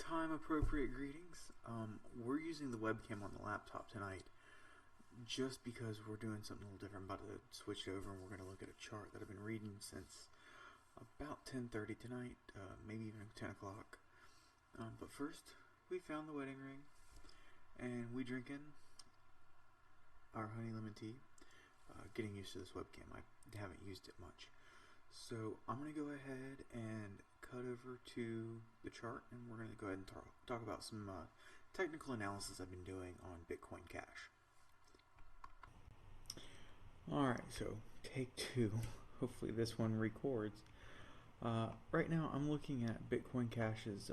Time appropriate greetings. We're using the webcam on the laptop tonight just because we're doing something a little different. I'm about to switch it over and we're going to look at a chart that I've been reading since about 10:30 tonight, maybe even 10 o'clock. But first, we found the wedding ring and we drinking our honey lemon tea. Getting used to this webcam. I haven't used it much. So I'm going to go ahead and cut over to the chart, and we're going to go ahead and talk about some technical analysis I've been doing on Bitcoin Cash. Alright, so take two. Hopefully this one records. Right now I'm looking at Bitcoin Cash's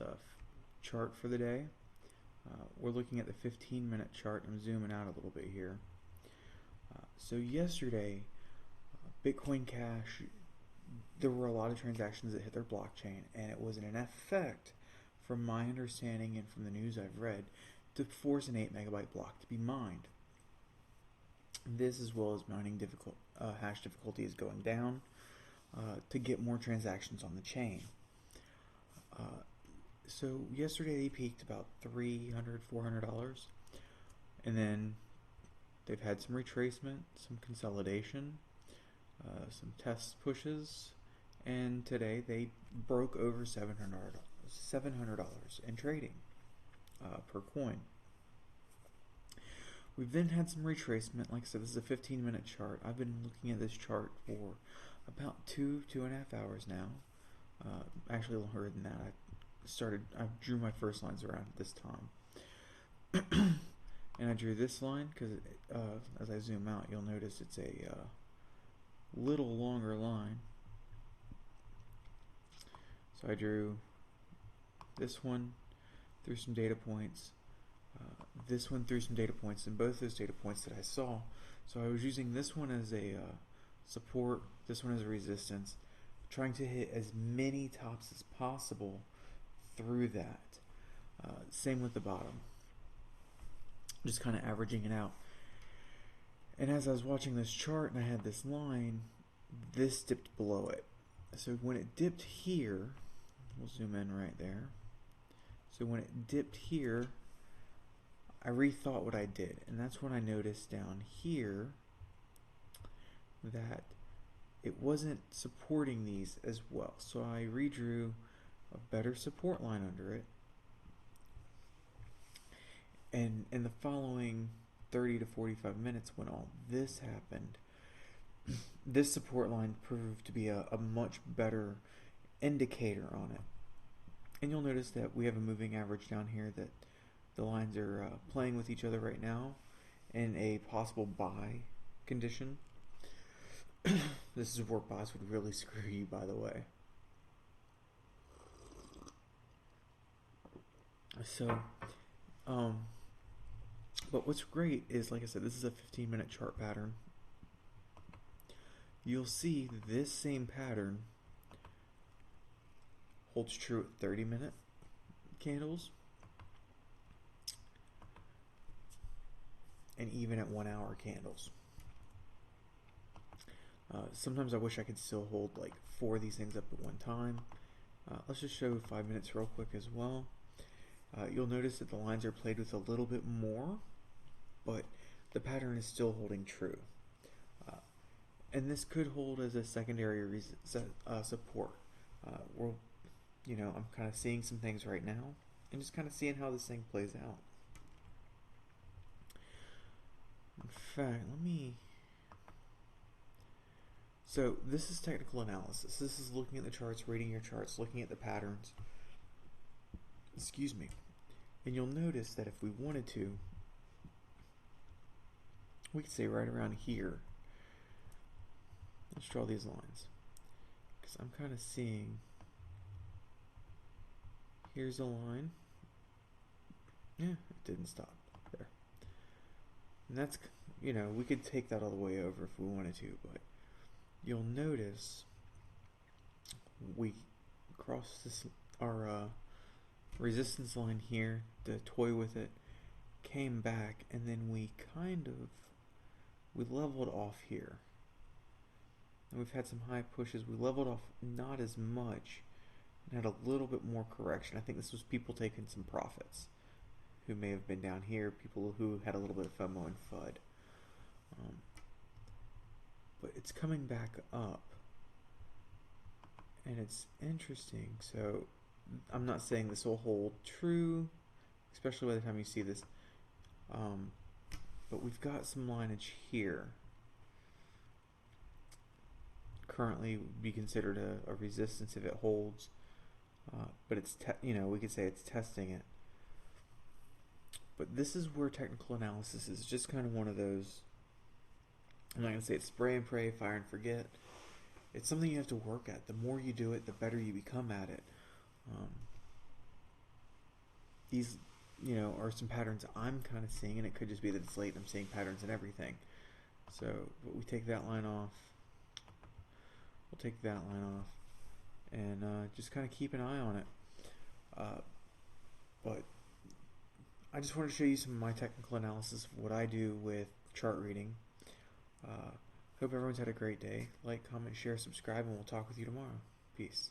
chart for the day. We're looking at the 15-minute chart. I'm zooming out a little bit here. So yesterday, Bitcoin Cash, there were a lot of transactions that hit their blockchain, and it was in effect, from my understanding and from the news I've read, to force an 8 megabyte block to be mined. This, as well as mining hash difficulty, is going down to get more transactions on the chain. So yesterday they peaked about $300, $400, and then they've had some retracement, some consolidation, some test pushes, and today they broke over $700 in trading per coin. We've then had some retracement. Like I said, this is a 15-minute chart. I've been looking at this chart for about 2.5 hours now. Actually longer than that. I drew my first lines around at this time. And I drew this line because as I zoom out, you'll notice it's a little longer line. So I drew this one through some data points, this one through some data points, and both those data points that I saw. So I was using this one as a support, this one as a resistance, trying to hit as many tops as possible through that. Same with the bottom. Just kind of averaging it out. And as I was watching this chart and I had this line, this dipped below it. So when it dipped here, we'll zoom in right there. So when it dipped here, I rethought what I did. And that's when I noticed down here that it wasn't supporting these as well. So I redrew a better support line under it. And in the following 30 to 45 minutes, when all this happened, this support line proved to be a much better indicator on it. And you'll notice that we have a moving average down here, that the lines are playing with each other right now in a possible buy condition. This is where buys would really screw you, by the way. So, but what's great is, like I said, this is a 15-minute chart pattern. You'll see this same pattern holds true at 30-minute candles and even at 1-hour candles. Sometimes I wish I could still hold like 4 of these things up at one time. Let's just show 5 minutes real quick as well. You'll notice that the lines are played with a little bit more, but the pattern is still holding true. And this could hold as a secondary support. I'm kind of seeing some things right now and just kind of seeing how this thing plays out. In fact, so this is technical analysis. This is looking at the charts, reading your charts, looking at the patterns. Excuse me. And you'll notice that if we wanted to, we could say right around here. Let's draw these lines, because I'm kind of seeing, here's a line. Yeah, it didn't stop there. And that's, we could take that all the way over if we wanted to, but you'll notice we crossed our resistance line here to toy with it, came back, and then we leveled off here. And we've had some high pushes. We leveled off not as much, and had a little bit more correction. I think this was people taking some profits who may have been down here, people who had a little bit of FOMO and FUD. But it's coming back up, and it's interesting. So I'm not saying this will hold true, especially by the time you see this, but we've got some lineage here. Currently would be considered a resistance if it holds, but it's we could say it's testing it. But this is where technical analysis is just kind of one of those. I'm not going to say it's spray and pray, fire and forget. It's something you have to work at. The more you do it, the better you become at it. These, are some patterns I'm kind of seeing, and it could just be that it's late and I'm seeing patterns in everything. So, but we take that line off. We'll take that line off, and just kind of keep an eye on it. But I just wanted to show you some of my technical analysis of what I do with chart reading. Hope everyone's had a great day. Like, comment, share, subscribe, and we'll talk with you tomorrow. Peace.